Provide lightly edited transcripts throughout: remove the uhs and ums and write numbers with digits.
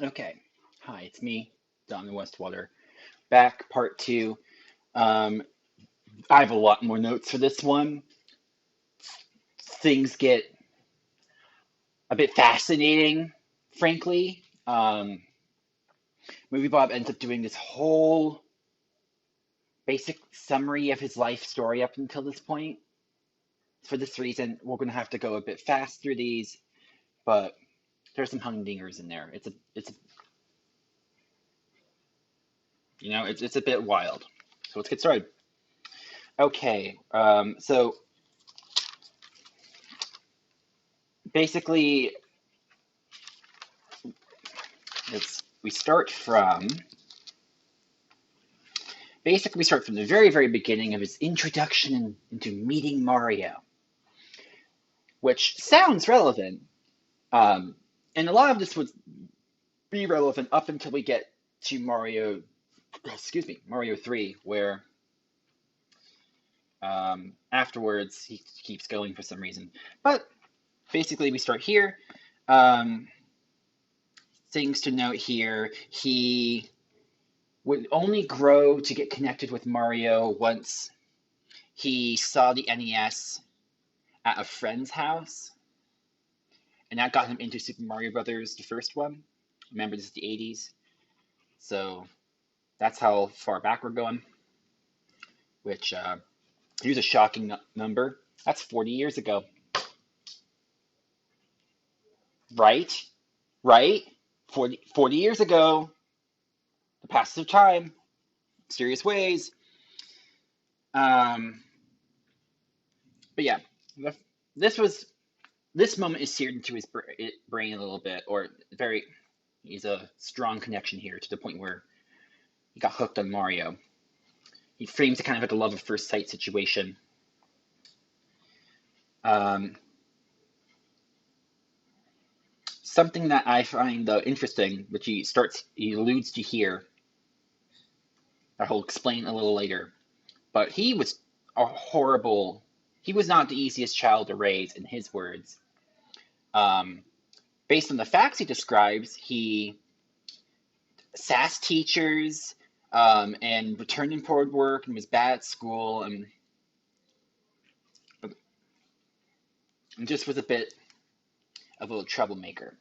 Okay. Hi, it's me, Don Westwater. Back, part two. Um, I have a lot more notes for this one. Things get a bit fascinating, frankly. Movie Bob ends up doing this whole basic summary of his life story up until this point. For this reason, we're going to have to go a bit fast through these, but there's some humdingers in there. It's a bit wild. So let's get started. Okay, so basically, it's we start from we start from the very, very beginning of his introduction into meeting Mario, which sounds relevant. Um, and a lot of this would be relevant up until we get to Mario 3, where afterwards he keeps going for some reason. But basically, we start here. Um, Things to note here: he would only grow to get connected with Mario once he saw the NES at a friend's house, and that got him into Super Mario Brothers, the first one. Remember, this is the 80s, so that's how far back we're going. Which here's a shocking number. That's 40 years ago, right? Right? 40 years ago. The passage of time, mysterious ways. Um, but yeah, this was this moment is seared into his brain a little bit, or very. He's a strong connection here to the point where he got hooked on Mario. He frames it kind of like a love at first sight situation. Um, Something that I find interesting, which he alludes to here, that he'll explain a little later. But he was a horrible. He was not the easiest child to raise, in his words. Um, Based on the facts he describes, he sassed teachers and returned important work and was bad at school and just was a bit of a troublemaker.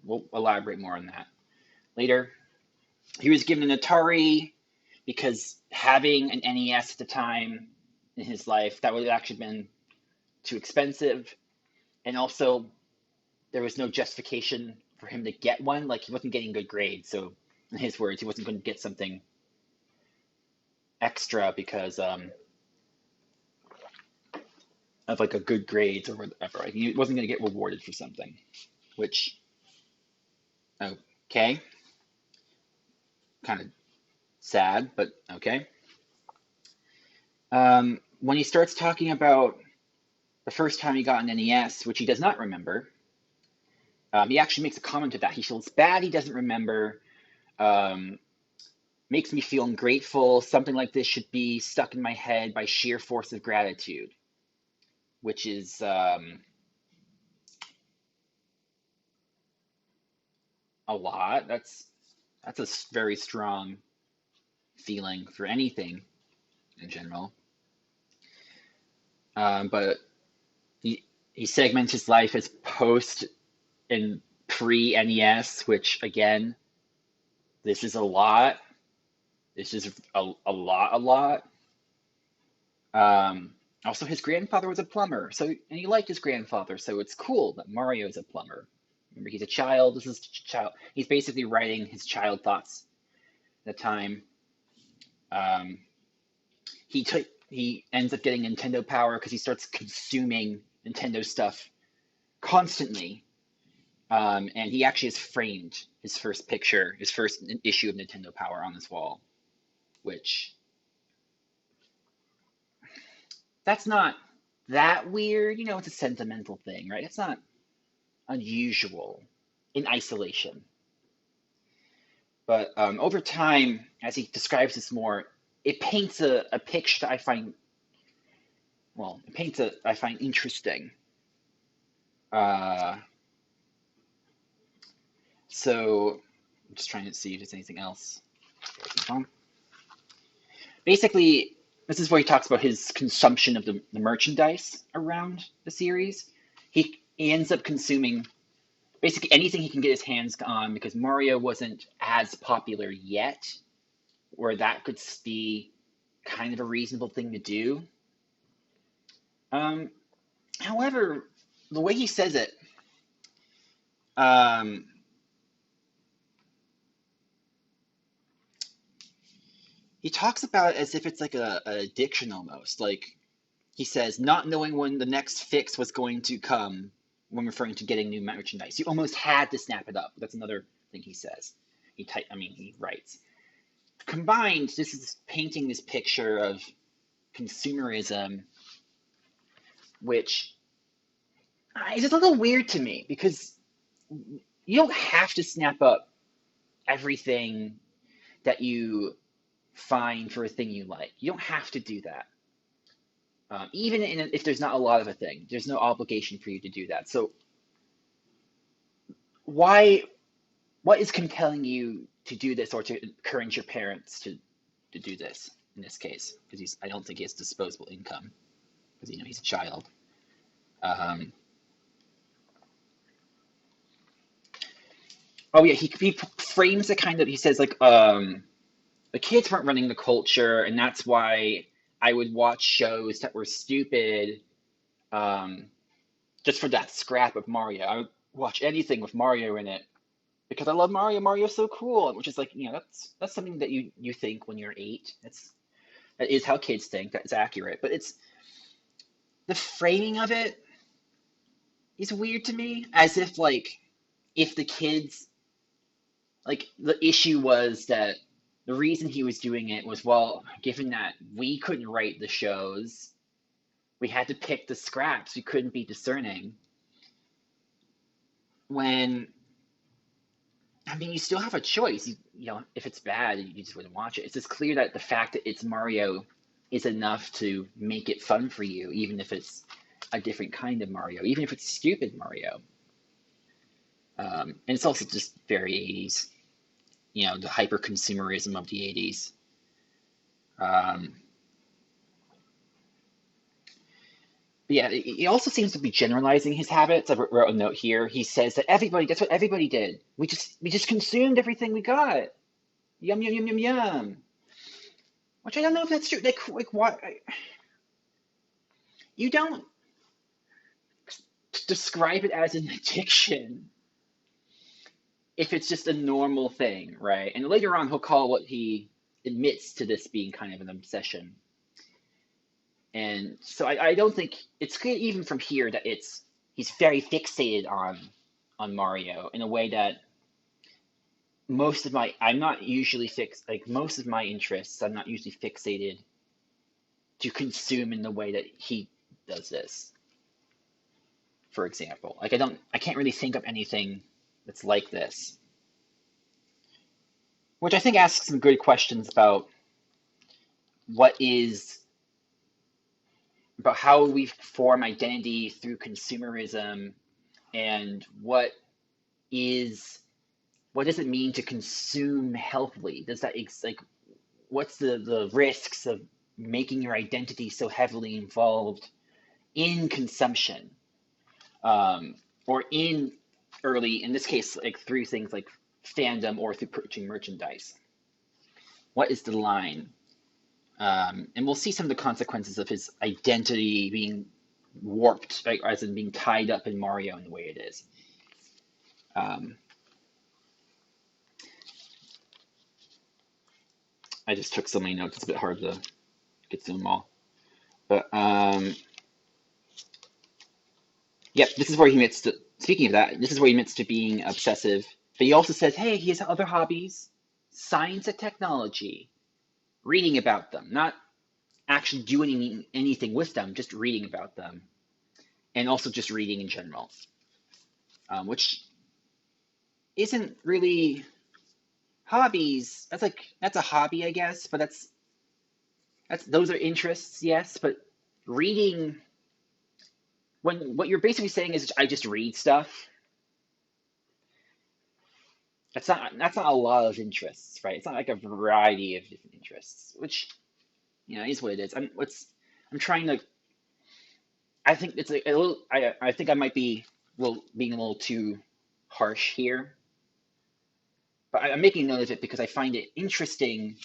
We'll elaborate more on that later. He was given an Atari because having an NES at the time in his life, that would have actually been too expensive. And also, there was no justification for him to get one. Like, he wasn't getting good grades. So, in his words, he wasn't going to get something extra because of like a good grades or whatever. Like, he wasn't going to get rewarded for something, which, okay, kind of sad, but okay. When he starts talking about the first time he got an NES, which he does not remember, he actually makes a comment to that. He feels bad he doesn't remember. Um, Makes me feel ungrateful. Something like this should be stuck in my head by sheer force of gratitude, which is a lot. That's a very strong feeling for anything in general. But he segments his life as post and pre NES, which again, this is a lot. This is a lot. Also, his grandfather was a plumber, so and he liked his grandfather, so it's cool that Mario's a plumber. Remember, he's a child. This is child. He's basically writing his child thoughts at the time. Um, he ends up getting Nintendo Power because he starts consuming Nintendo stuff constantly. And he actually has framed his first picture, his first issue of Nintendo Power on his wall, which that's not that weird. It's a sentimental thing, right? It's not unusual in isolation. But over time, as he describes this more, it paints a picture that I find interesting. Uh, so I'm just trying to see if there's anything else. Basically, this is where he talks about his consumption of the merchandise around the series. He ends up consuming basically anything he can get his hands on because Mario wasn't as popular yet, where that could be kind of a reasonable thing to do. However, the way he says it, he talks about it as if it's like an addiction almost. Like he says, not knowing when the next fix was going to come when referring to getting new merchandise. You almost had to snap it up. That's another thing he says. He writes. Combined, this is painting this picture of consumerism, which is a little weird to me because you don't have to snap up everything that you find for a thing you like. You don't have to do that. Even if there's not a lot of a thing, there's no obligation for you to do that. So what is compelling you to do this or to encourage your parents to do this in this case? Because I don't think he has disposable income because he's a child. Oh yeah, he frames it kind of. He says like the kids weren't running the culture, and that's why I would watch shows that were stupid, just for that scrap of Mario. I would watch anything with Mario in it because I love Mario. Mario's so cool, which is like that's something that you think when you're 8. That is how kids think. That is accurate, but it's the framing of it is weird to me, as if like if the kids like the issue was that the reason he was doing it was, well, given that we couldn't write the shows, we had to pick the scraps. We couldn't be discerning. When, I mean, you still have a choice. If it's bad, you just wouldn't watch it. It's just clear that the fact that it's Mario is enough to make it fun for you, even if it's a different kind of Mario, even if it's stupid Mario. And it's also just very 80s. The hyper consumerism of the 80s. But yeah, he also seems to be generalizing his habits. I wrote a note here. He says that that's what everybody did. We just consumed everything we got. Yum, yum, yum, yum, yum. Which I don't know if that's true. Like what? You don't describe it as an addiction if it's just a normal thing, right? And later on, he'll call what he admits to this being kind of an obsession. And so I don't think it's clear even from here that he's very fixated on Mario in a way that I'm not usually most of my interests, I'm not usually fixated to consume in the way that he does this. For example, like I can't really think of anything that's like this. Which I think asks some good questions about about how we form identity through consumerism, and what does it mean to consume healthily? Does that what's the risks of making your identity so heavily involved in consumption, or in in this case, like through things like fandom or through purchasing merchandise? What is the line? And we'll see some of the consequences of his identity being warped, right, as in being tied up in Mario in the way it is. I just took so many notes, it's a bit hard to get through them all. But, yep, this is where he admits to, speaking of that, this is where he admits to being obsessive. But he also says, hey, he has other hobbies, science and technology, reading about them, not actually doing anything with them, just reading about them, and also just reading in general, which isn't really hobbies. That's a hobby, I guess, but those are interests, yes, but reading, when what you're basically saying is I just read stuff, that's not a lot of interests, right? It's not like a variety of different interests, which is what it is. I'm trying to. I think it's a little. I think I might be being a little too harsh here, but I'm making note of it because I find it interesting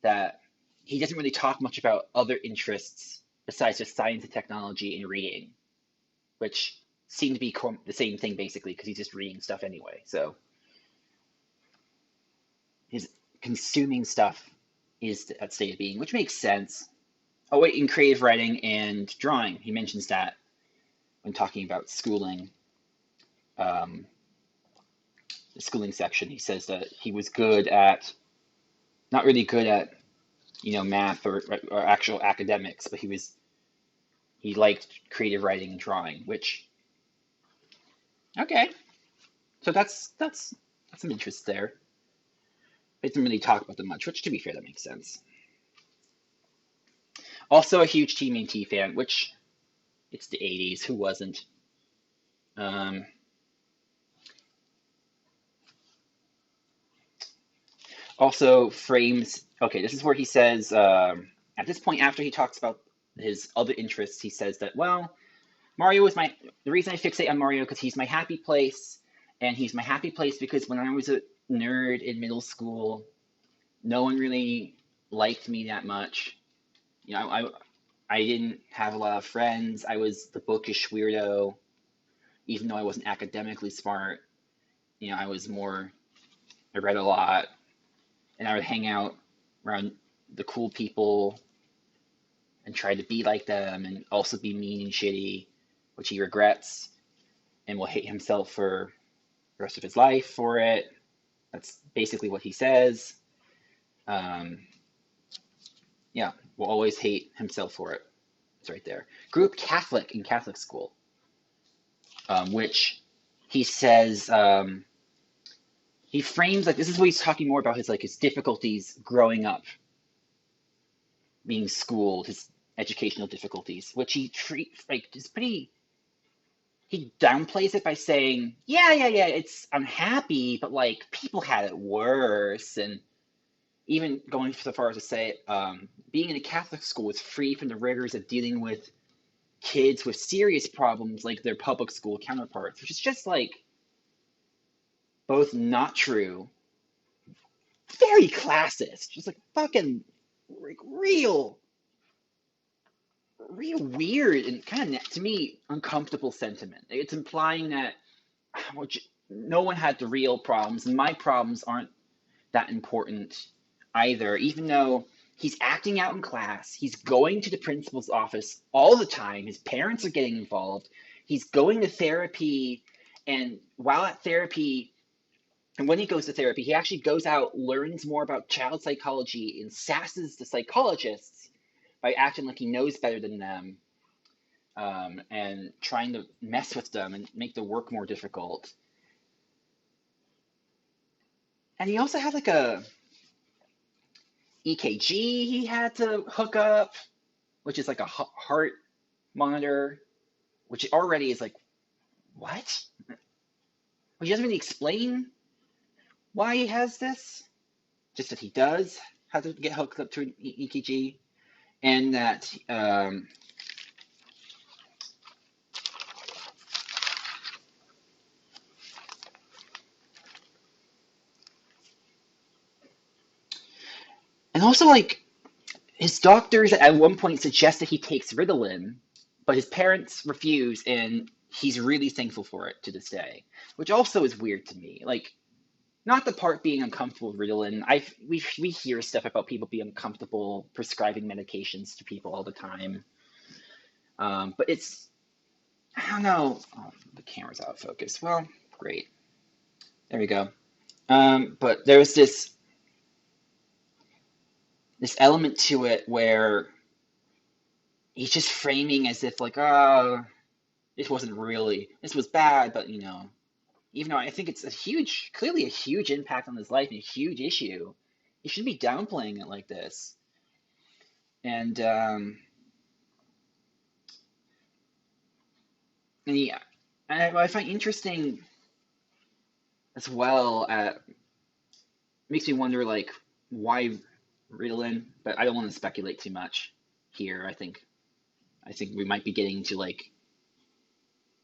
that he doesn't really talk much about other interests besides just science and technology and reading, which seem to be the same thing basically because he's just reading stuff anyway. So his consuming stuff is at state of being, which makes sense. Oh wait, in creative writing and drawing, he mentions that when talking about schooling. Um, the schooling section, he says that he was not really good at math or actual academics, but he liked creative writing and drawing, which okay, so that's some interest there. They didn't really talk about them much, which to be fair, that makes sense. Also a huge TMNT fan, which it's the 80s, who wasn't? Um, also frames, okay, this is where he says, at this point after he talks about his other interests, he says that, well, Mario is the reason I fixate on Mario because he's my happy place, and he's my happy place because when I was a nerd in middle school, no one really liked me that much. I didn't have a lot of friends. I was the bookish weirdo, even though I wasn't academically smart. I was more. I read a lot, and I would hang out around the cool people and try to be like them, and also be mean and shitty, which he regrets and will hate himself for the rest of his life for it. That's basically what he says. Um, yeah, will always hate himself for it. It's right there. Grew up Catholic in Catholic school, which he says he frames like this is what he's talking more about his difficulties growing up, being schooled, his educational difficulties, which he treats like is pretty. He downplays it by saying, yeah, I'm happy, but like people had it worse, and even going so far as to say, being in a Catholic school is free from the rigors of dealing with kids with serious problems like their public school counterparts, which is just like both not true, very classist, just like fucking like real weird and kind of to me uncomfortable sentiment. It's implying that no one had the real problems, and my problems aren't that important either, even though he's acting out in class, he's going to the principal's office all the time, his parents are getting involved, he's going to therapy, and while at therapy, and when he goes to therapy, he actually goes out, learns more about child psychology, and sasses the psychologists by acting like he knows better than them, and trying to mess with them and make the work more difficult. And he also had like a EKG he had to hook up, which is like a heart monitor, which already is like, what? Well, he doesn't really explain why he has this, just that he does have to get hooked up to an EKG, and that and also like his doctors at one point suggest that he takes Ritalin, but his parents refuse, and he's really thankful for it to this day, which also is weird to me. Like, not the part being uncomfortable with Ritalin. We hear stuff about people being uncomfortable prescribing medications to people all the time, but it's I don't know. Oh, the camera's out of focus. Well, great. There we go. But there's this element to it where he's just framing as if like, oh, this was bad, but even though I think it's clearly a huge impact on his life and a huge issue, he shouldn't be downplaying it like this. And yeah, and I find interesting as well. Makes me wonder, like, why Ritalin, but I don't want to speculate too much here. I think we might be getting to like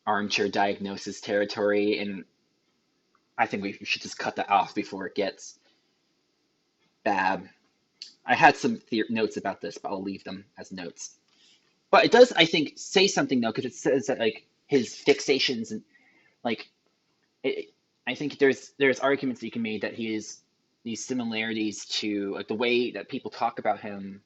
armchair diagnosis territory, and I think we should just cut that off before it gets bad. I had some notes about this, but I'll leave them as notes. But it does, I think, say something though, because it says that like his fixations and like it, I think there's arguments that you can make that he is these similarities to like the way that people talk about him,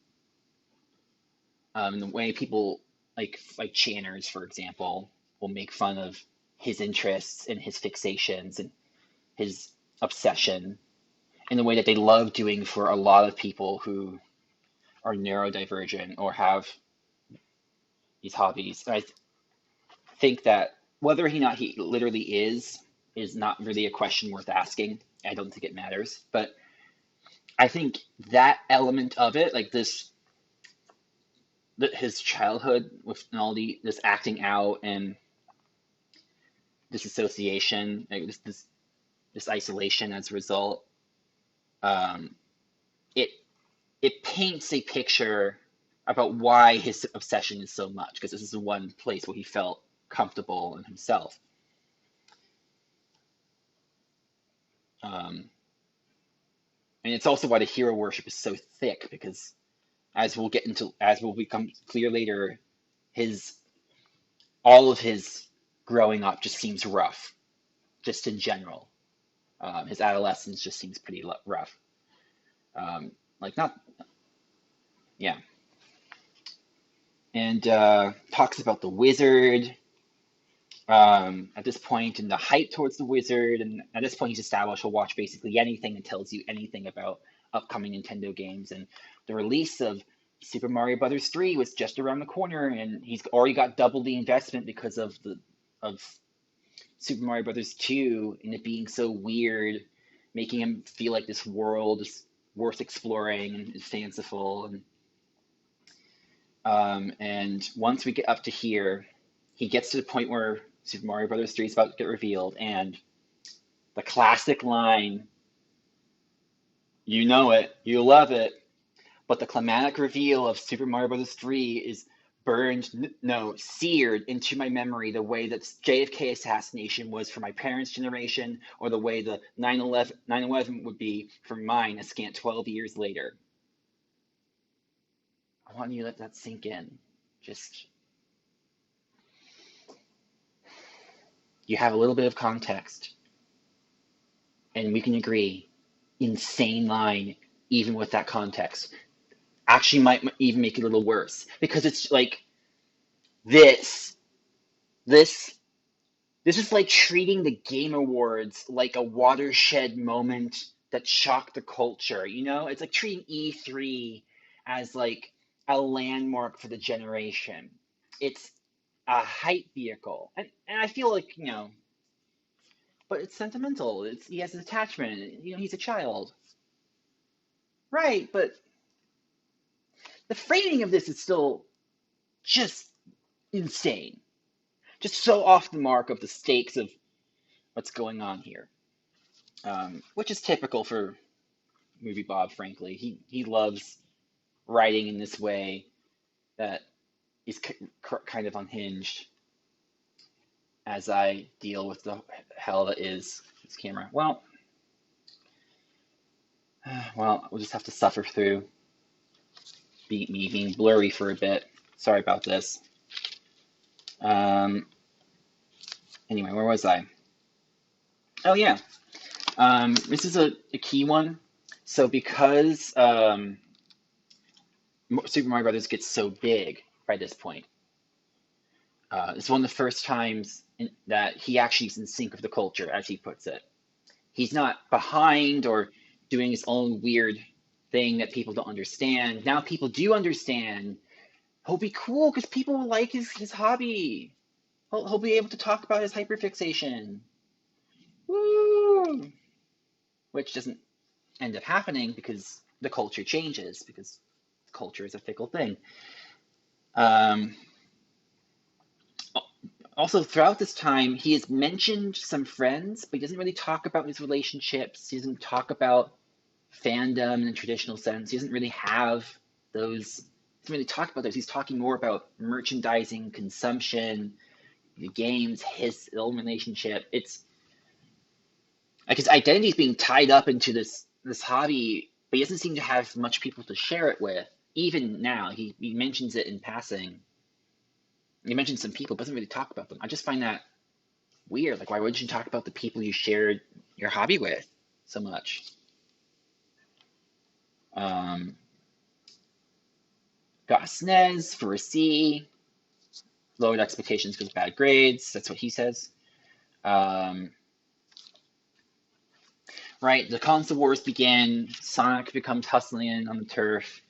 the way people like Channers, for example, will make fun of his interests and his fixations and his obsession in the way that they love doing for a lot of people who are neurodivergent or have these hobbies. And I think that whether or not he literally is not really a question worth asking. I don't think it matters, but I think that element of it, like this, his childhood with all this acting out and this association, like this isolation as a result, um, it it paints a picture about why his obsession is so much, because this is the one place where he felt comfortable in himself. Um, and it's also why the hero worship is so thick, because as will become clear later, his all of his growing up just seems rough, just in general. His adolescence just seems pretty rough. Like not, yeah. And talks about the wizard at this point and the hype towards the wizard. And at this point, he's established he'll watch basically anything that tells you anything about upcoming Nintendo games. And the release of Super Mario Brothers 3 was just around the corner, and he's already got double the investment because of Super Mario Brothers 2 and it being so weird, making him feel like this world is worth exploring and fanciful. And once we get up to here, he gets to the point where Super Mario Brothers 3 is about to get revealed, and the classic line, you know it, you love it, but the climatic reveal of Super Mario Brothers 3 is burned, no, seared into my memory the way that JFK assassination was for my parents' generation, or the way the 9/11 would be for mine a scant 12 years later. I want you to let that sink in. Just, you have a little bit of context, and we can agree, insane line, even with that context. Actually, might even make it a little worse because it's like this, this, this is like treating the Game Awards like a watershed moment that shocked the culture. You know, it's like treating E3 as like a landmark for the generation. It's a hype vehicle, and I feel like but it's sentimental. He has an attachment. He's a child, right? But the framing of this is still just insane, just so off the mark of the stakes of what's going on here, which is typical for movie Bob. Frankly, he loves writing in this way that is kind of unhinged. As I deal with the hell that is this camera, we'll just have to suffer through me being blurry for a bit. Sorry about this. Anyway, where was I? Oh yeah, this is a key one. So because Super Mario Brothers gets so big by this point, it's one of the first times that he actually is in sync with the culture, as he puts it. He's not behind or doing his own weird thing that people don't understand. Now people do understand. He'll be cool because people will like his hobby. He'll be able to talk about his hyperfixation. Woo! Which doesn't end up happening because the culture changes, because culture is a fickle thing. Also, throughout this time, he has mentioned some friends, but he doesn't really talk about his relationships. He doesn't talk about fandom in the traditional sense. He doesn't really have those. He doesn't really talk about those. He's talking more about merchandising, consumption, the games, his own relationship. It's like his identity is being tied up into this hobby, but he doesn't seem to have much people to share it with. Even now, he mentions it in passing. He mentions some people, but doesn't really talk about them. I just find that weird. Like, why would you talk about the people you shared your hobby with so much? Um, got a SNES for a C. Lowered expectations because of bad grades. That's what he says. Um, right, the console wars begin. Sonic becomes hustling on the turf.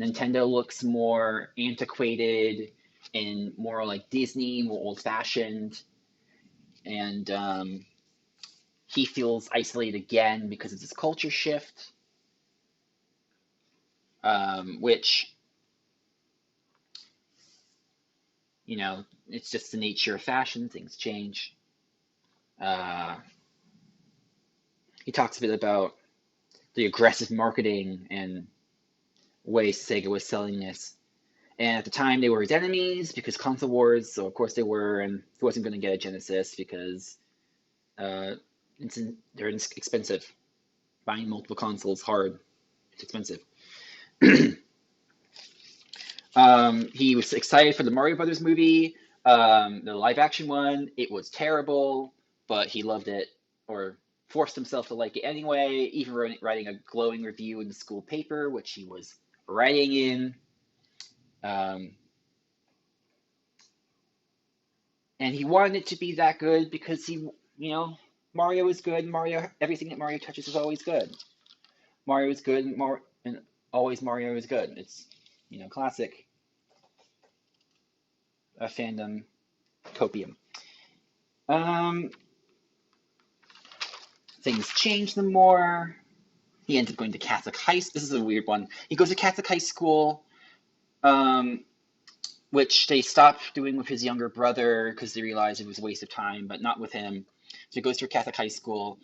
Nintendo looks more antiquated and more like Disney, more old-fashioned. And he feels isolated again because of this culture shift, which, it's just the nature of fashion. Things change. Uh, he talks a bit about the aggressive marketing and way Sega was selling this. And at the time, they were his enemies because console wars, so of course they were, and he wasn't going to get a Genesis because uh, they're expensive. Buying multiple consoles hard. It's expensive. He was excited for the Mario Brothers movie, the live action one. It was terrible, but he loved it, or forced himself to like it anyway, even writing a glowing review in the school paper, which he was writing in. Um, and he wanted it to be that good because Mario is good. Everything that Mario touches is always good. Mario is good, and always Mario is good. It's, classic fandom copium. Um, Things change some more. He ends up going to Catholic high school. This is a weird one. He goes to Catholic high school, um, which they stopped doing with his younger brother because they realized it was a waste of time, but not with him. So he goes to a Catholic high school,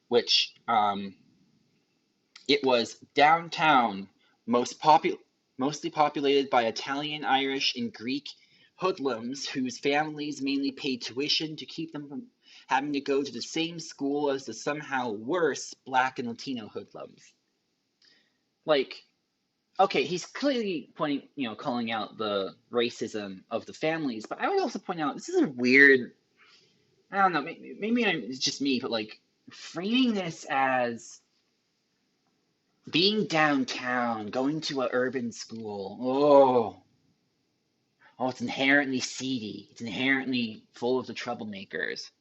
which it was downtown, mostly populated by Italian, Irish, and Greek hoodlums whose families mainly paid tuition to keep them from having to go to the same school as the somehow worse Black and Latino hoodlums. Like, okay, he's clearly calling out the racism of the families, but I would also point out this is a weird. I don't know. Maybe it's just me, but like framing this as being downtown, going to a urban school. Oh, it's inherently seedy. It's inherently full of the troublemakers.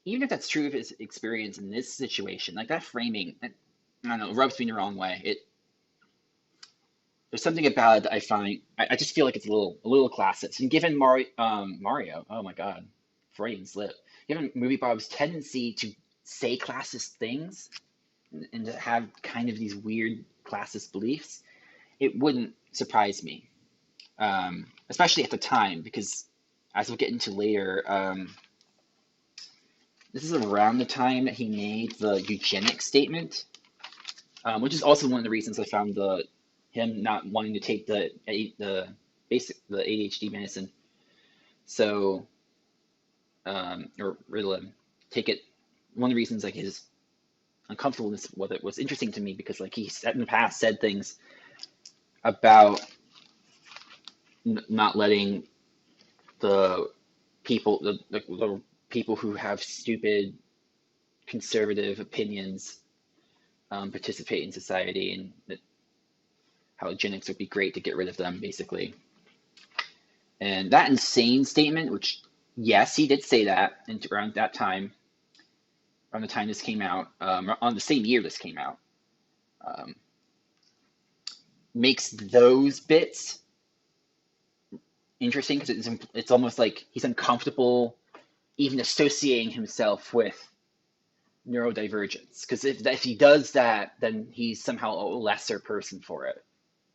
Even if that's true of his experience in this situation, like that framing, I don't know, rubs me the wrong way. There's something about it that I find. I just feel like it's a little classist. And given Mario, oh my God, Freudian slip. Given Movie Bob's tendency to say classist things and to have kind of these weird classist beliefs, it wouldn't surprise me, especially at the time, because as we'll get into later, this is around the time that he made the eugenics statement, which is also one of the reasons I found him not wanting to take the ADHD medicine. So, or Ritalin, take it. One of the reasons like his uncomfortableness with it was interesting to me because like he in the past said things about not letting the the people who have stupid conservative opinions participate in society, and that how eugenics would be great to get rid of them, basically. And that insane statement, which yes, he did say that around that time, around the time this came out, on the same year this came out, um, makes those bits interesting because it's almost like he's uncomfortable even associating himself with neurodivergence, because if he does that, then he's somehow a lesser person for it.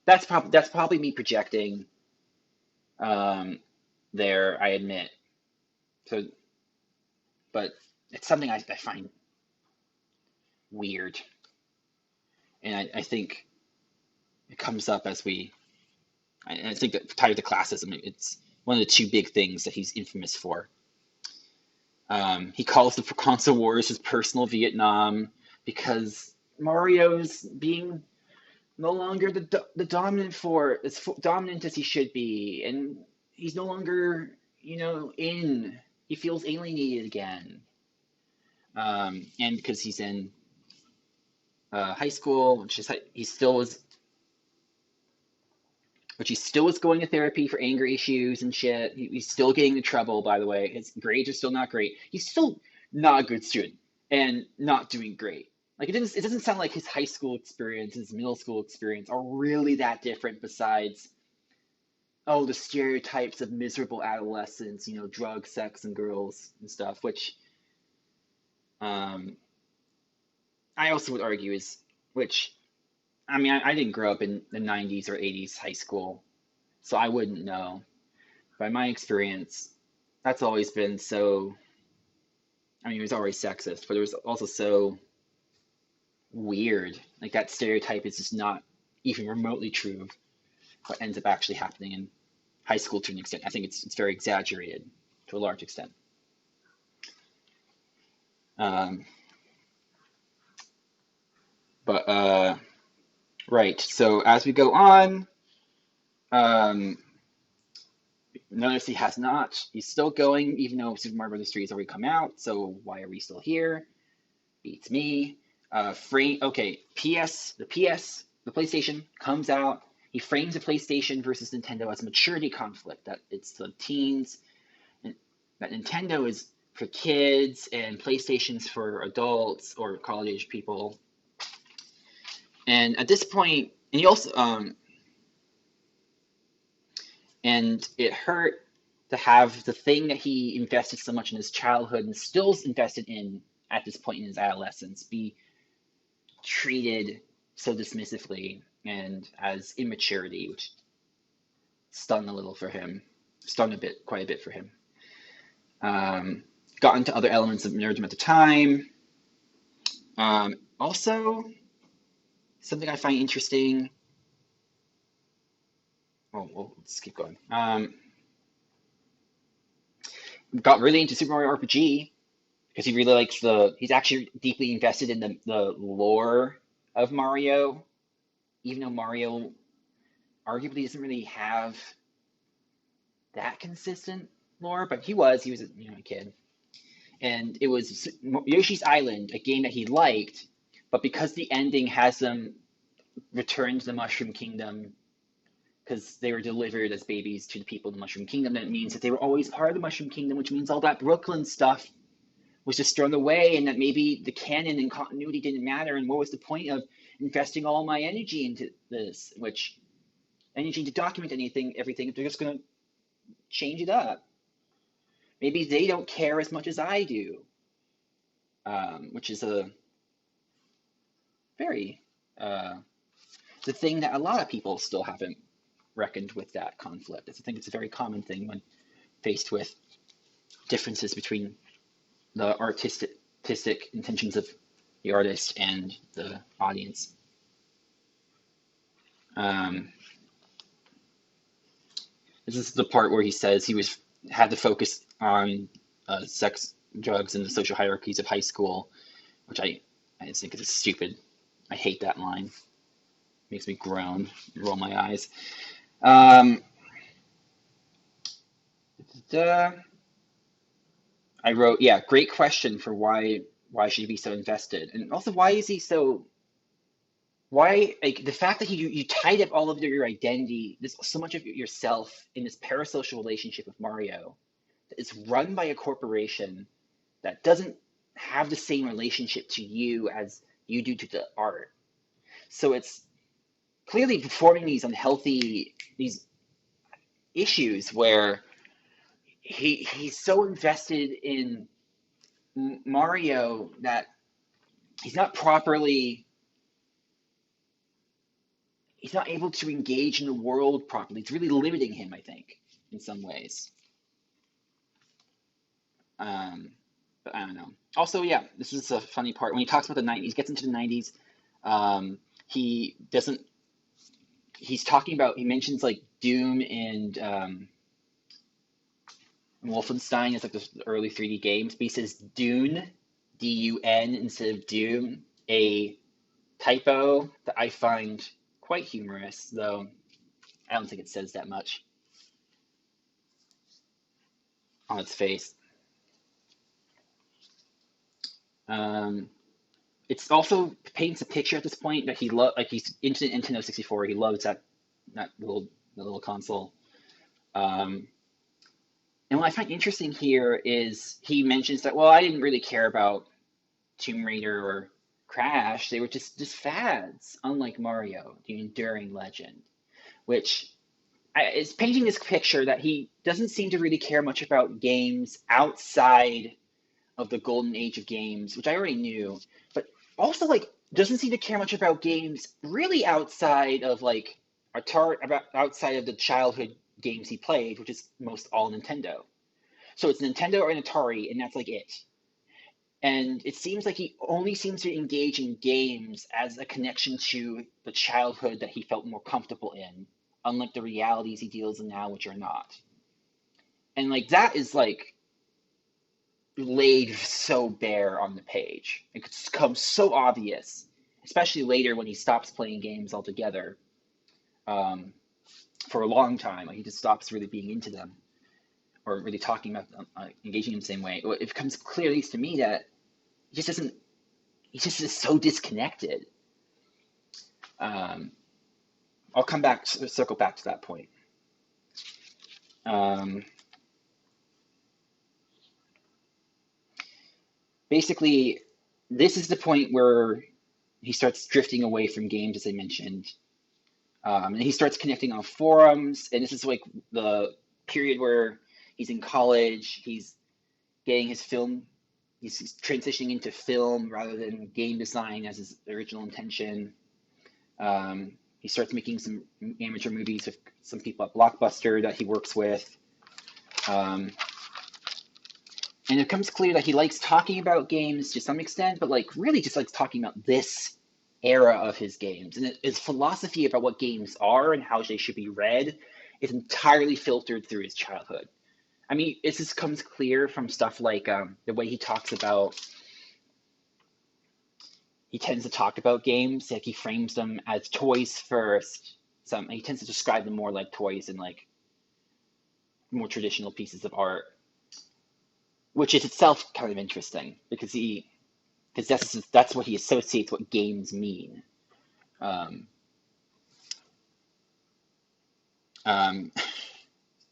That's probably me projecting there, I admit. So, but it's something I find weird, and I think it comes up as I think that tied to classism, it's one of the two big things that he's infamous for. He calls the console wars his personal Vietnam because Mario's being no longer the dominant as dominant as he should be, and he's no longer he feels alienated again, and because he's in high school, which he still is going to therapy for anger issues and shit. He's still getting in trouble, by the way. His grades are still not great. He's still not a good student and not doing great. Like it doesn't sound like his high school experience, his middle school experience are really that different besides, oh, the stereotypes of miserable adolescents, drugs, sex, and girls and stuff, which I also would argue which I mean, I didn't grow up in the 90s or 80s high school, so I wouldn't know. By my experience, that's always been so, I mean, it was always sexist, but it was also so weird. Like that stereotype is just not even remotely true of what ends up actually happening in high school to an extent. I think it's very exaggerated to a large extent. But right, so as we go on, notice he has not. He's still going, even though Super Mario Bros. 3 has already come out. So why are we still here? Beats me. The PlayStation comes out. He frames the PlayStation versus Nintendo as a maturity conflict. That it's the teens, and that Nintendo is for kids and PlayStation's for adults or college age people. And at this point, and he also and it hurt to have the thing that he invested so much in his childhood and still invested in at this point in his adolescence be treated so dismissively and as immaturity, which stung quite a bit for him. Got into other elements of nerdom at the time. Also, something I find interesting. Well, let's keep going. Got really into Super Mario RPG because he really likes he's actually deeply invested in the lore of Mario, even though Mario arguably doesn't really have that consistent lore, but he was a kid. And it was Yoshi's Island, a game that he liked, but because the ending has them return to the Mushroom Kingdom because they were delivered as babies to the people of the Mushroom Kingdom, that means that they were always part of the Mushroom Kingdom, which means all that Brooklyn stuff was just thrown away, and that maybe the canon and continuity didn't matter, and what was the point of investing all my energy into this, which energy to document everything, if they're just going to change it up. Maybe they don't care as much as I do, which is a very, the thing that a lot of people still haven't reckoned with, that conflict. I think it's a very common thing when faced with differences between the artistic intentions of the artist and the audience. This is the part where he says he had to focus on sex, drugs, and the social hierarchies of high school, which I just think is stupid. I hate that line. It makes me groan, roll my eyes. I wrote, yeah, great question for why should he be so invested, and also why is he so. Why, like the fact that you tied up all of your identity, so much of yourself in this parasocial relationship with Mario, that is run by a corporation that doesn't have the same relationship to you as you do to the art. So it's clearly performing these issues where he's so invested in Mario that he's not able to engage in the world properly. It's really limiting him, I think, in some ways. But I don't know. Also, yeah, this is a funny part when he talks about the '90s. Gets into the '90s. He doesn't. He's talking about. He mentions like Doom and Wolfenstein is like the early 3D games, but he says Dune, D-U-N instead of Doom, a typo that I find quite humorous, though I don't think it says that much on its face. Um, it's also paints a picture at this point that he's into Nintendo 64. He loves that little console. Um, and what I find interesting here is he mentions that, well, I didn't really care about Tomb Raider or Crash. They were just fads, unlike Mario, the enduring legend, which is painting this picture that he doesn't seem to really care much about games outside of the golden age of games, which I already knew, but also like doesn't seem to care much about games really outside of like outside of the childhood games he played, which is most all Nintendo. So it's Nintendo or an Atari, and that's like it. And it seems like he only seems to engage in games as a connection to the childhood that he felt more comfortable in, unlike the realities he deals in now, which are not. And like that is like laid so bare on the page. It becomes so obvious, especially later when he stops playing games altogether um, for a long time. Like he just stops really being into them or really talking about them, engaging in the same way. It becomes clear, at least to me, that he just doesn't. He just is so disconnected. Um, I'll circle back to that point. Um, Basically, this is the point where he starts drifting away from games, as I mentioned. And he starts connecting on forums, and this is like the period where he's in college, he's getting his film, he's transitioning into film rather than game design as his original intention. He starts making some amateur movies with some people at Blockbuster that he works with. And it becomes clear that he likes talking about games to some extent, but like really just likes talking about this era of his games. And his philosophy about what games are and how they should be read is entirely filtered through his childhood. I mean, this just comes clear from stuff like the way he tends to talk about games. Like he frames them as toys first. He tends to describe them more like toys than like more traditional pieces of art, which is itself kind of interesting because that's what he associates what games mean. Um, um,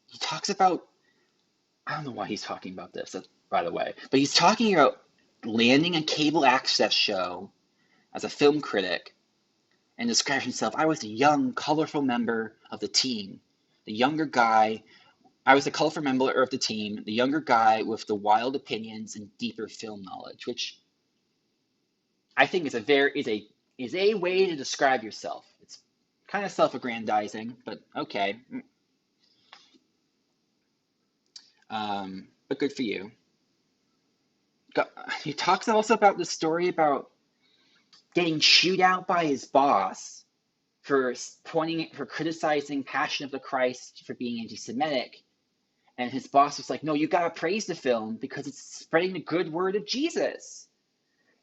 he talks about, I don't know why he's talking about this, by the way, but he's talking about landing a cable access show as a film critic and describes himself. I was a young, colorful member of the team. The younger guy, I was a colorful member of the team, the younger guy with the wild opinions and deeper film knowledge, which I think is a way to describe yourself. It's kind of self-aggrandizing, but okay. But good for you. He talks also about the story about getting chewed out by his boss for criticizing Passion of the Christ for being anti-Semitic, and his boss was like, "No, you gotta praise the film because it's spreading the good word of Jesus."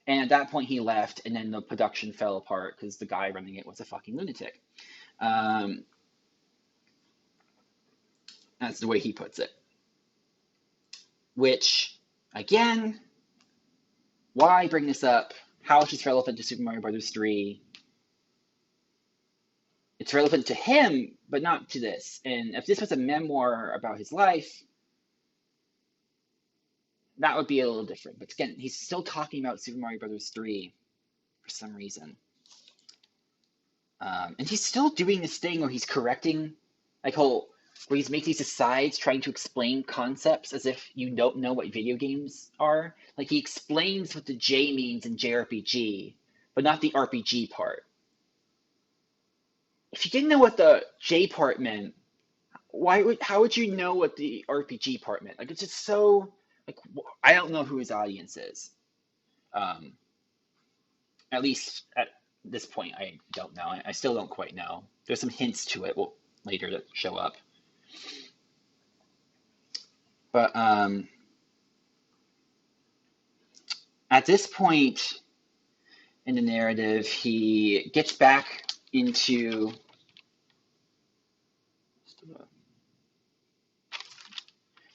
And at that point, he left, and then the production fell apart because the guy running it was a fucking lunatic. Um, that's the way he puts it. Which, again, why bring this up? How is this relevant to Super Mario Bros. 3? It's relevant to him, but not to this. And if this was a memoir about his life, that would be a little different. But again, he's still talking about Super Mario Bros. 3 for some reason. And he's still doing this thing where he's correcting, where he's making these asides trying to explain concepts as if you don't know what video games are. Like he explains what the J means in JRPG, but not the RPG part. If you didn't know what the J part meant, how would you know what the RPG part meant? Like it's just so like I don't know who his audience is. At least at this point, I don't know. I still don't quite know. There's some hints to it later that show up. But at this point in the narrative, he gets back into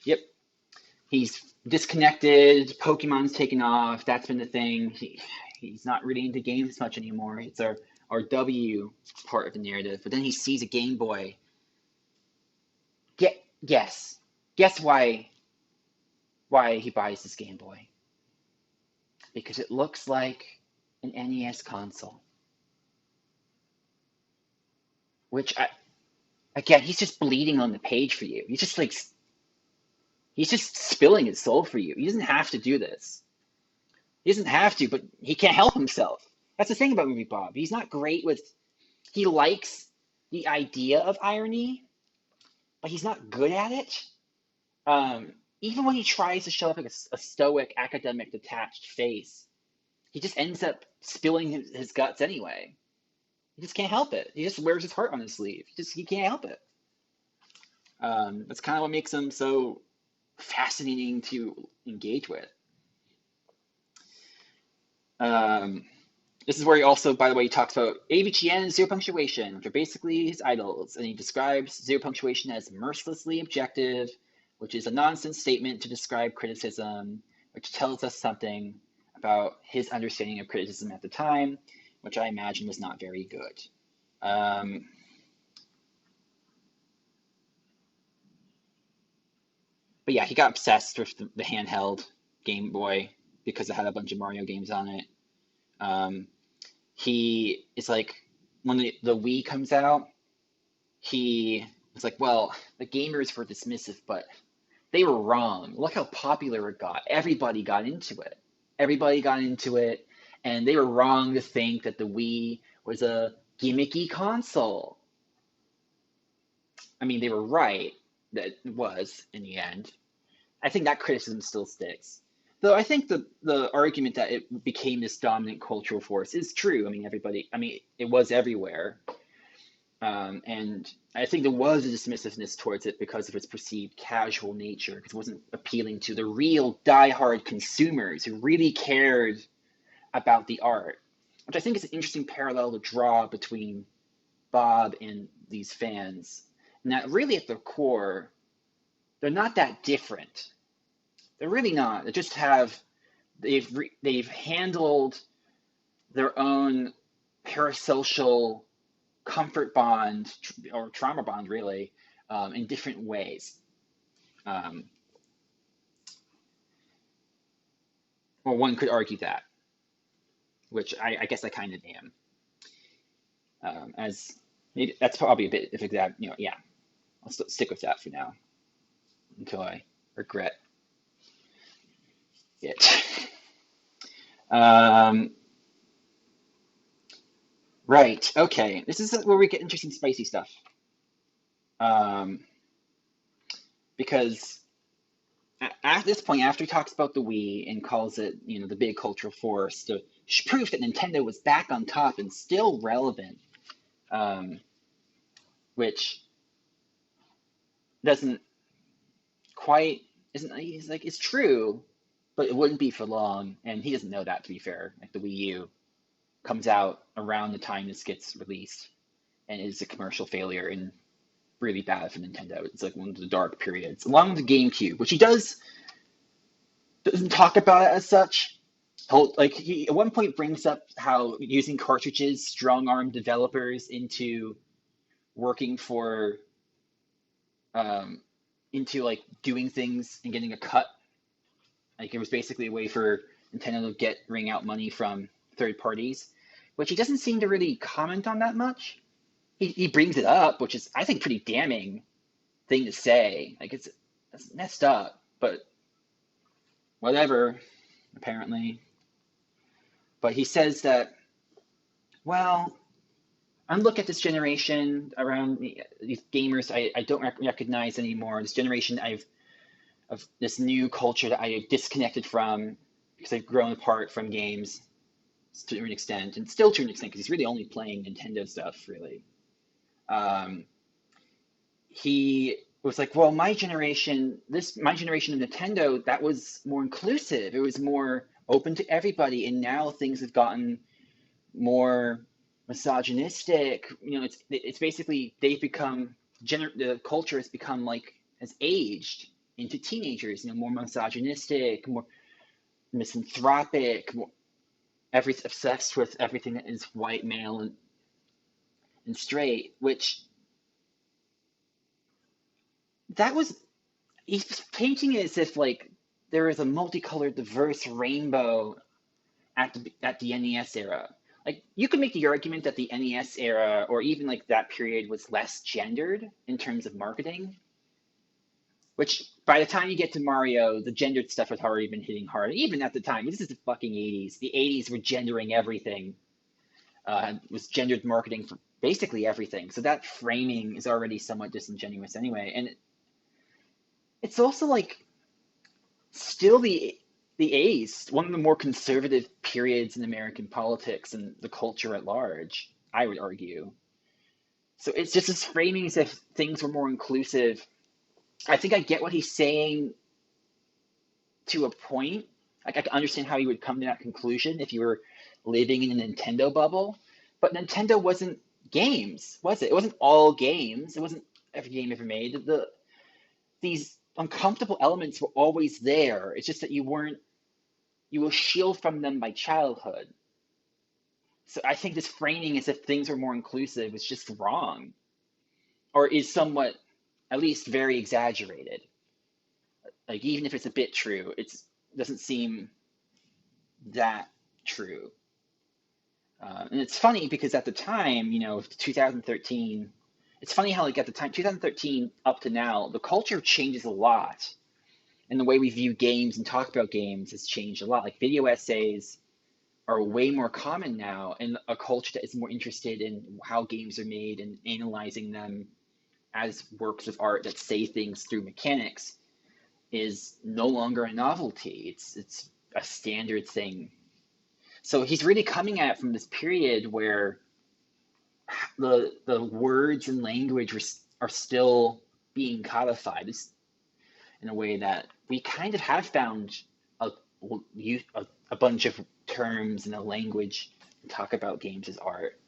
yep. He's disconnected. Pokemon's taken off. That's been the thing. He's not really into games much anymore. It's our W part of the narrative. But then he sees a Game Boy. Guess why he buys this Game Boy. Because it looks like an NES console. Which again, he's just bleeding on the page for you. He's just spilling his soul for you. He doesn't have to do this. He doesn't have to, but he can't help himself. That's the thing about Movie Bob. He's not great with. He likes the idea of irony, but he's not good at it. Even when he tries to show up like a stoic, academic, detached face, he just ends up spilling his guts anyway. He just can't help it. He just wears his heart on his sleeve. He can't help it. That's kind of what makes him so fascinating to engage with. This is where he also, by the way, he talks about AVGN and zero punctuation, which are basically his idols, and he describes zero punctuation as mercilessly objective, which is a nonsense statement to describe criticism, which tells us something about his understanding of criticism at the time, which I imagine was not very good. But yeah, he got obsessed with the handheld Game Boy because it had a bunch of Mario games on it. He is like, when the Wii comes out, he was like, well, the gamers were dismissive, but they were wrong. Look how popular it got. Everybody got into it. And they were wrong to think that the Wii was a gimmicky console. I mean, they were right that it was in the end. I think that criticism still sticks. Though I think the argument that it became this dominant cultural force is true. I mean, it was everywhere. And I think there was a dismissiveness towards it because of its perceived casual nature, because it wasn't appealing to the real diehard consumers who really cared about the art, which I think is an interesting parallel to draw between Bob and these fans. And that really at their core, they're not that different. They're really not. They've handled their own parasocial comfort bond or trauma bond, really, in different ways. Or one could argue that, which I guess I kind of am. As maybe that's probably a bit of exact, yeah. I'll stick with that for now until I regret it. Right. Okay. This is where we get interesting, spicy stuff. Because at this point, after he talks about the Wii and calls it, the big cultural force, the proof that Nintendo was back on top and still relevant, which isn't he's like, it's true, but it wouldn't be for long, and he doesn't know that, to be fair. Like, the Wii U comes out around the time this gets released and is a commercial failure and really bad for Nintendo. It's like one of the dark periods, along with the GameCube, which he doesn't talk about it as such. He at one point brings up how using cartridges strong-armed developers into working for into like doing things and getting a cut. Like, it was basically a way for Nintendo to wring out money from third parties, which he doesn't seem to really comment on that much. He brings it up, which is, I think, pretty damning thing to say. Like, it's messed up, but whatever, apparently. But he says that, well, I look at this generation around these gamers I don't recognize anymore. This generation of this new culture that I disconnected from because I've grown apart from games to an extent, and still to an extent because he's really only playing Nintendo stuff, really. Um, he was like, well, my generation of Nintendo, that was more inclusive. It was more open to everybody, and now things have gotten more misogynistic. It's basically they've become the culture has become like has aged into teenagers. More misogynistic, more misanthropic, more obsessed with everything that is white, male, and straight. Which that was he's painting it as if like there is a multicolored, diverse rainbow at the NES era. Like you could make the argument that the NES era or even like that period was less gendered in terms of marketing, which by the time you get to Mario, the gendered stuff has already been hitting hard. Even at the time, this is the fucking 80s. The 80s were gendering everything. Was gendered marketing for basically everything. So that framing is already somewhat disingenuous anyway. And it's also like still the A's, one of the more conservative periods in American politics and the culture at large, I would argue. So it's just this framing as if things were more inclusive. I think I get what he's saying to a point. Like I can understand how you would come to that conclusion if you were living in a Nintendo bubble. But Nintendo wasn't games, was it? It wasn't all games. It wasn't every game ever made. These uncomfortable elements were always there. It's just that you were shielded from them by childhood. So I think this framing as if things were more inclusive is just wrong, or is somewhat, at least very exaggerated. Like even if it's a bit true, it doesn't seem that true. And it's funny because at the time, 2013, it's funny how like at the time, 2013 up to now, the culture changes a lot. And the way we view games and talk about games has changed a lot. Like video essays are way more common now, and a culture that is more interested in how games are made and analyzing them as works of art that say things through mechanics is no longer a novelty. It's a standard thing. So he's really coming at it from this period where the words and language are still being codified in a way that we kind of have found a, a bunch of terms and a language to talk about games as art.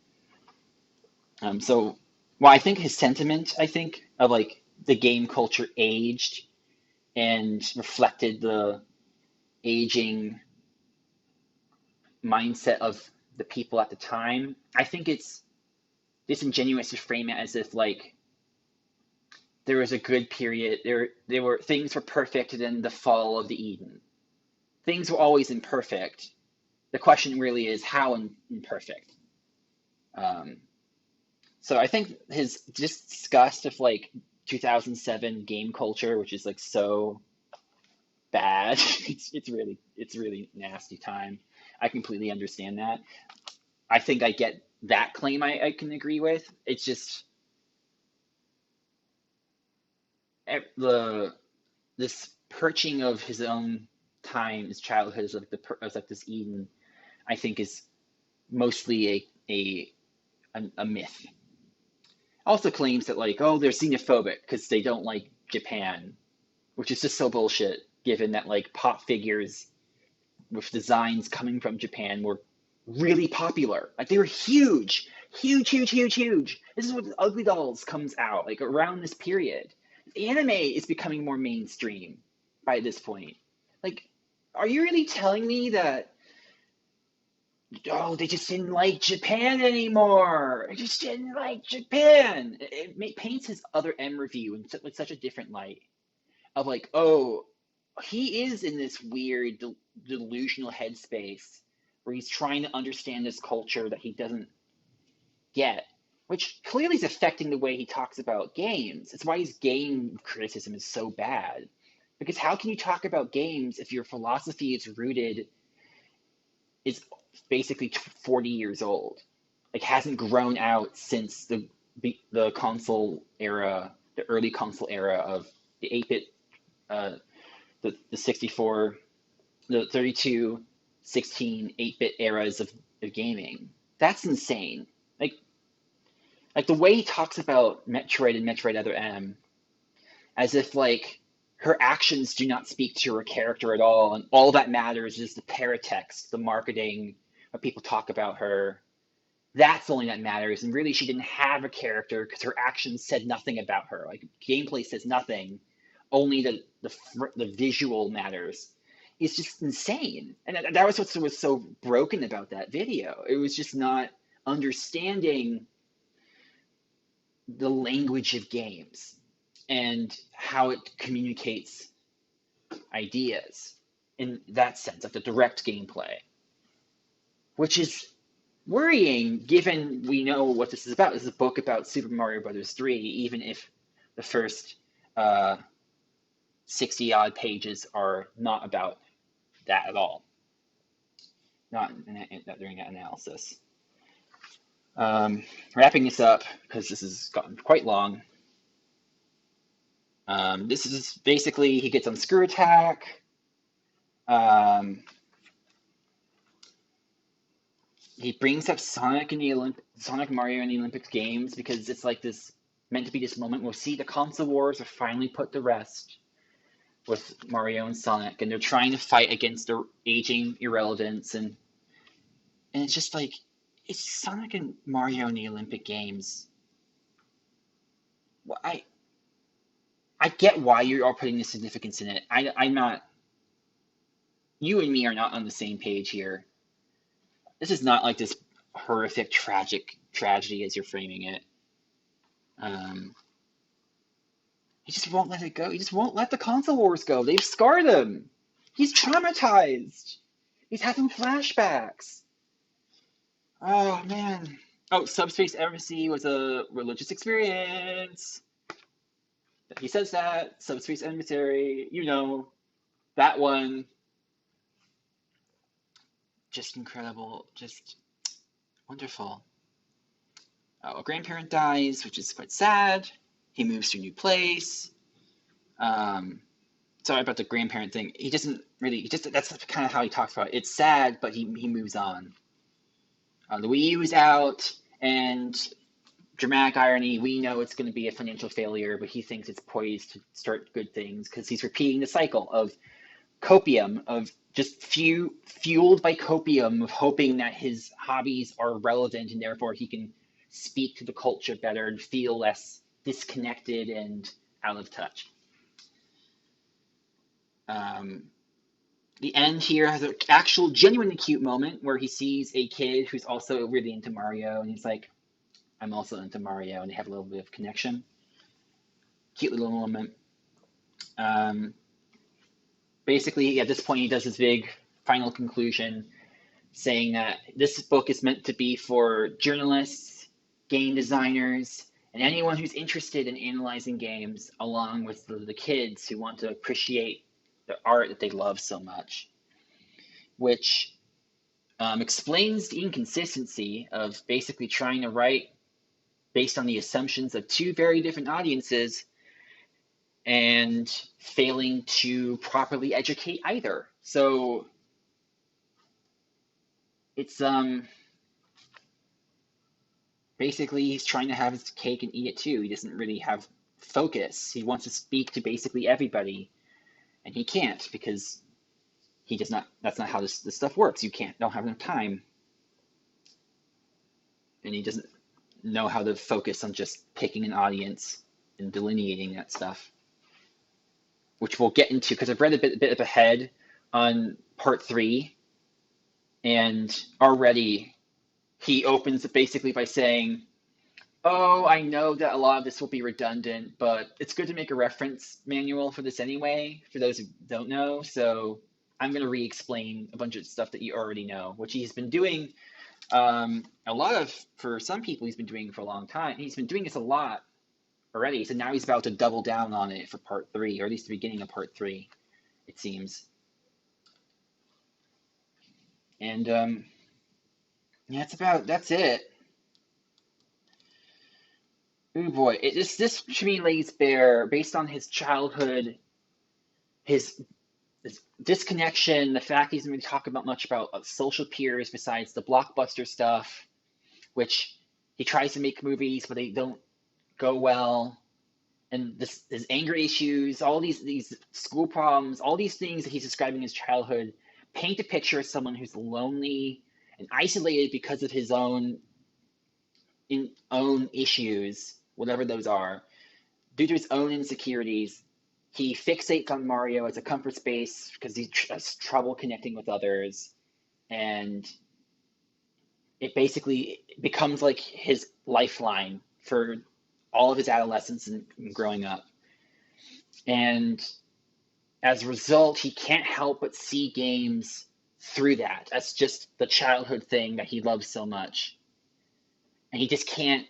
So while I think his sentiment, I think, of like the game culture aged and reflected the aging mindset of the people at the time, I think it's disingenuous to frame it as if like there was a good period, there were things were perfect in the fall of the Eden. Things were always imperfect. The question really is how imperfect. So I think his just disgust of like 2007 game culture, which is like so bad, it's really nasty time. I completely understand that. I think I get that claim. I can agree with. It's just this perching of his own time, his childhood as like this Eden, I think is mostly a myth. Also claims that like, oh, they're xenophobic because they don't like Japan, which is just so bullshit, given that like pop figures with designs coming from Japan were really popular. Like they were huge, huge, huge, huge, huge. This is what Ugly Dolls comes out like around this period. Anime is becoming more mainstream by this point. Like, are you really telling me that they just didn't like Japan anymore? They just didn't like Japan. It paints his other M review in with such a different light of like, oh, he is in this weird delusional headspace where he's trying to understand this culture that he doesn't get, which clearly is affecting the way he talks about games. It's why his game criticism is so bad. Because how can you talk about games if your philosophy is basically 40 years old? Like hasn't grown out since the console era, the early console era of the 8-bit the 64, the 32, 16, 8-bit eras of gaming. That's insane. Like the way he talks about Metroid and Metroid Other M, as if like her actions do not speak to her character at all, and all that matters is the paratext, the marketing, what people talk about her. That's the only that matters, and really she didn't have a character because her actions said nothing about her. Like gameplay says nothing, only the visual matters. It's just insane, and that was what was so broken about that video. It was just not understanding the language of games and how it communicates ideas in that sense, like the direct gameplay, which is worrying given we know what this is about. This is a book about Super Mario Brothers 3, even if the first 60 odd pages are not about that at all, not during that analysis. Wrapping this up, because this has gotten quite long. This is basically, he gets on Screw Attack. He brings up Sonic Mario in the Olympic Games because it's like this, meant to be this moment. We'll see the console wars are finally put to rest with Mario and Sonic, and they're trying to fight against their aging irrelevance, and it's just like, it's Sonic and Mario in the Olympic Games. Well, I get why you're all putting the significance in it. I'm not. You and me are not on the same page here. This is not like this horrific, tragic tragedy as you're framing it. He just won't let it go. He just won't let the console wars go. They've scarred him. He's traumatized. He's having flashbacks. Oh, man. Oh, Subspace Embassy was a religious experience. He says that. Subspace Emissary, that one. Just incredible. Just wonderful. A grandparent dies, which is quite sad. He moves to a new place. Sorry about the grandparent thing. He doesn't really, that's kind of how he talks about it. It's sad, but he moves on. The Wii U is out, and dramatic irony, we know it's going to be a financial failure, but he thinks it's poised to start good things because he's repeating the cycle of copium, of just fueled by copium, of hoping that his hobbies are relevant and therefore he can speak to the culture better and feel less disconnected and out of touch. The end here has an actual genuinely cute moment where he sees a kid who's also really into Mario, and he's like, I'm also into Mario, and they have a little bit of connection. Cute little moment. Basically, at this point, he does his big final conclusion, saying that this book is meant to be for journalists, game designers, and anyone who's interested in analyzing games, along with the kids who want to appreciate the art that they love so much, which explains the inconsistency of basically trying to write based on the assumptions of two very different audiences and failing to properly educate either. So it's basically he's trying to have his cake and eat it too. He doesn't really have focus. He wants to speak to basically everybody, and he can't because he does not. That's not how this stuff works. You don't have enough time, and he doesn't know how to focus on just picking an audience and delineating that stuff, which we'll get into because I've read a bit ahead on part 3, and already he opens it basically by saying, oh, I know that a lot of this will be redundant, but it's good to make a reference manual for this anyway, for those who don't know. So I'm going to re-explain a bunch of stuff that you already know, which he's been doing for some people, he's been doing for a long time. He's been doing this a lot already. So now he's about to double down on it for part 3, or at least the beginning of part 3, it seems. And yeah, that's it. Oh boy, this to me lays bare, based on his childhood, his this disconnection, the fact he doesn't really talk about much about social peers besides the blockbuster stuff, which he tries to make movies, but they don't go well. And his anger issues, all these school problems, all these things that he's describing as childhood, paint a picture of someone who's lonely and isolated because of his own issues, whatever those are, due to his own insecurities. He fixates on Mario as a comfort space because he has trouble connecting with others, and it basically becomes like his lifeline for all of his adolescence and growing up. And as a result, he can't help but see games through that. That's just the childhood thing that he loves so much. And he just can't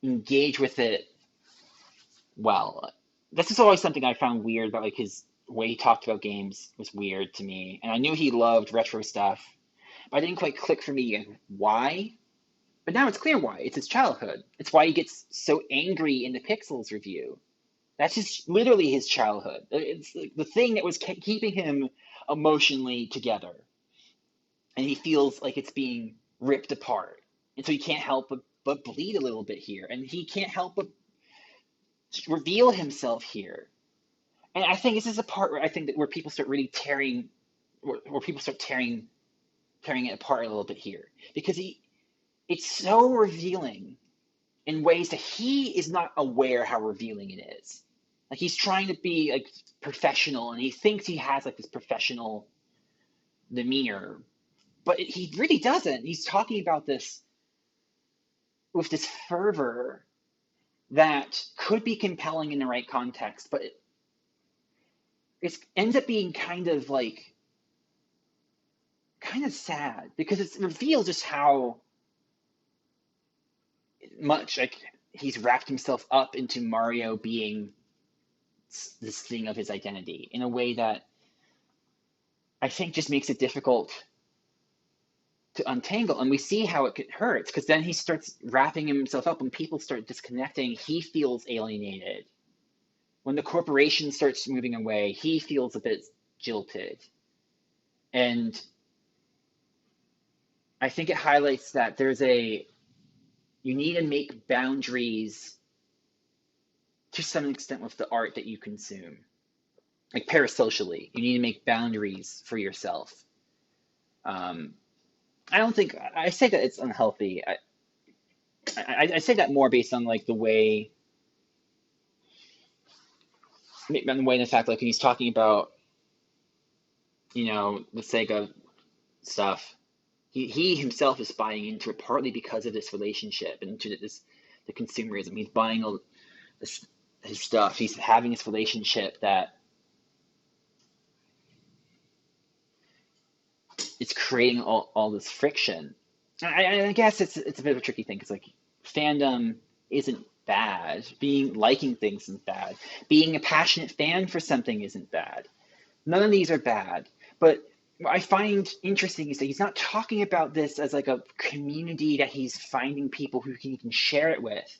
engage with it well. This is always something I found weird about, like, his way he talked about games was weird to me. And I knew he loved retro stuff, but I didn't quite click for me why. But now it's clear why. It's his childhood. It's why he gets so angry in the Pixels review. That's just literally his childhood. It's the thing that was keeping him emotionally together. And he feels like it's being ripped apart. And so he can't help but bleed a little bit here. And he can't help but reveal himself here. And I think this is the part where I think that where people start really tearing it apart a little bit here. Because it's so revealing in ways that he is not aware how revealing it is. Like, he's trying to be like professional, and he thinks he has like this professional demeanor, but he really doesn't. He's talking about this with this fervor that could be compelling in the right context, but it ends up being kind of sad, because it reveals just how much like he's wrapped himself up into Mario being this thing of his identity in a way that I think just makes it difficult to untangle. And we see how it hurts, because then he starts wrapping himself up. When people start disconnecting, he feels alienated. When the corporation starts moving away, he feels a bit jilted. And I think it highlights that you need to make boundaries to some extent with the art that you consume. Like, parasocially, you need to make boundaries for yourself. I don't think I say that it's unhealthy. I say that more based on like the way the fact, like, when he's talking about, the Sega stuff, he himself is buying into it partly because of this relationship and into the consumerism. He's buying all his stuff. He's having this relationship that it's creating all this friction. I guess it's a bit of a tricky thing, because like, fandom isn't bad. Liking things isn't bad. Being a passionate fan for something isn't bad. None of these are bad. But what I find interesting is that he's not talking about this as like a community that he's finding people who he can share it with.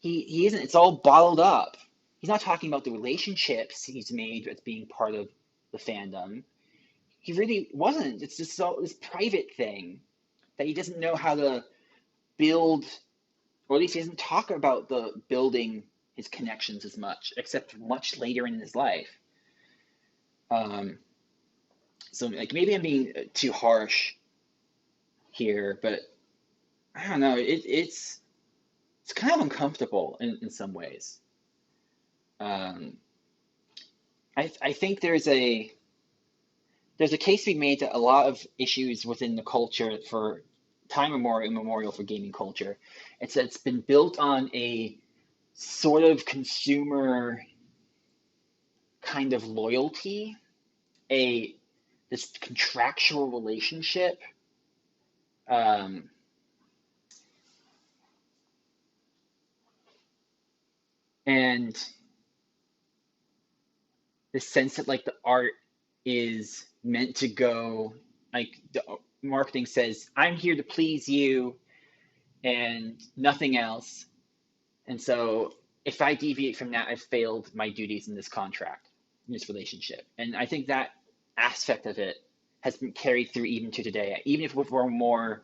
He isn't. It's all bottled up. He's not talking about the relationships he's made as being part of the fandom. He really wasn't. It's just this private thing that he doesn't know how to build, or at least he doesn't talk about the building his connections as much, except much later in his life. So like, maybe I'm being too harsh here, but I don't know. It's kind of uncomfortable in some ways. I think there's a case to be made that a lot of issues within the culture for time immemorial for gaming culture, it's been built on a sort of consumer kind of loyalty, this contractual relationship, and the sense that like the art is meant to go, like, the marketing says, I'm here to please you and nothing else. And so if I deviate from that, I've failed my duties in this contract. in this relationship. And I think that aspect of it has been carried through even to today. Even if we're more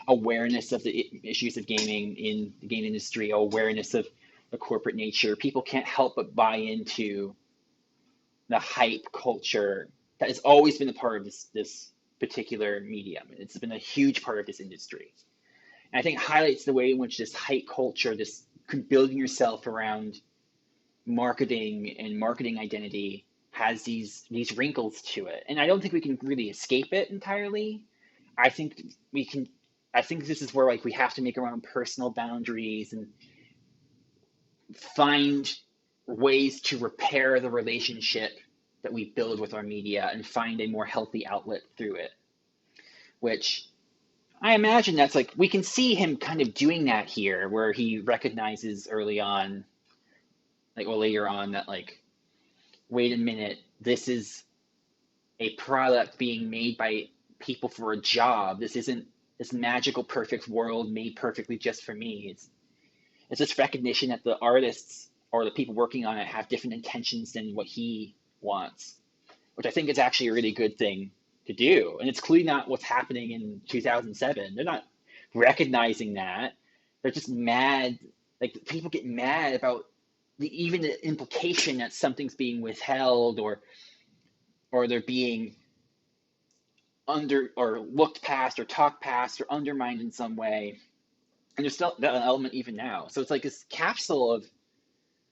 awareness of the issues of gaming in the game industry, awareness of the corporate nature, people can't help but buy into the hype culture that has always been a part of this particular medium. It's been a huge part of this industry. And I think it highlights the way in which this hype culture, this building yourself around marketing and marketing identity has these wrinkles to it. And I don't think we can really escape it entirely. I think we can I think this is where like we have to make our own personal boundaries and find ways to repair the relationship that we build with our media and find a more healthy outlet through it. Which I imagine that's like we can see him kind of doing that here, where he recognizes early on, like or later on, that like, wait a minute, this is a product being made by people for a job. This isn't this magical perfect world made perfectly just for me. It's this recognition that the artists or the people working on it have different intentions than what he wants, which I think is actually a really good thing to do. And it's clearly not what's happening in 2007. They're not recognizing that. They're just mad. Like people get mad about even the implication that something's being withheld or they're being under or looked past or talked past or undermined in some way. And there's still that element even now. So it's like this capsule of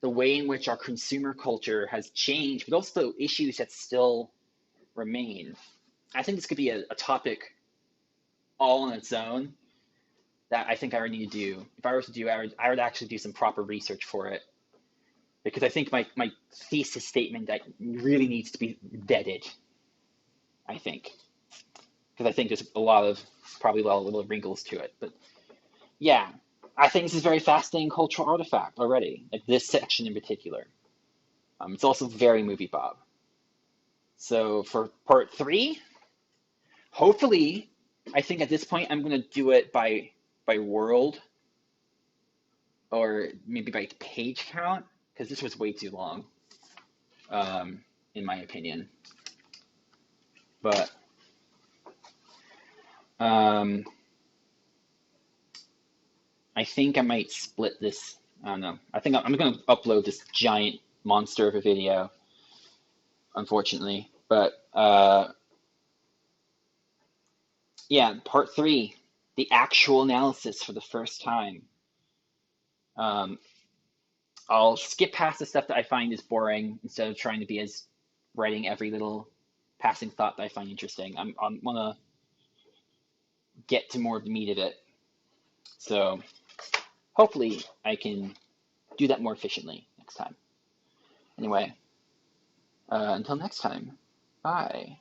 the way in which our consumer culture has changed, but also issues that still remain. I think this could be a topic all on its own that I think I would need to do. If I were to do, I would actually do some proper research for it. Because I think my thesis statement that really needs to be vetted, I think. Because I think there's probably a lot of little wrinkles to it. But yeah, I think this is a very fascinating cultural artifact already, like this section in particular. It's also very movie Bob. So for part 3, hopefully, I think at this point I'm going to do it by world or maybe by page count, because this was way too long, in my opinion. But I think I might split this. I don't know. I think I'm going to upload this giant monster of a video, unfortunately. But yeah, part 3, the actual analysis for the first time. I'll skip past the stuff that I find is boring instead of trying to be as writing every little passing thought that I find interesting. I'm gonna get to more of the meat of it. So hopefully I can do that more efficiently next time. Anyway, until next time, bye.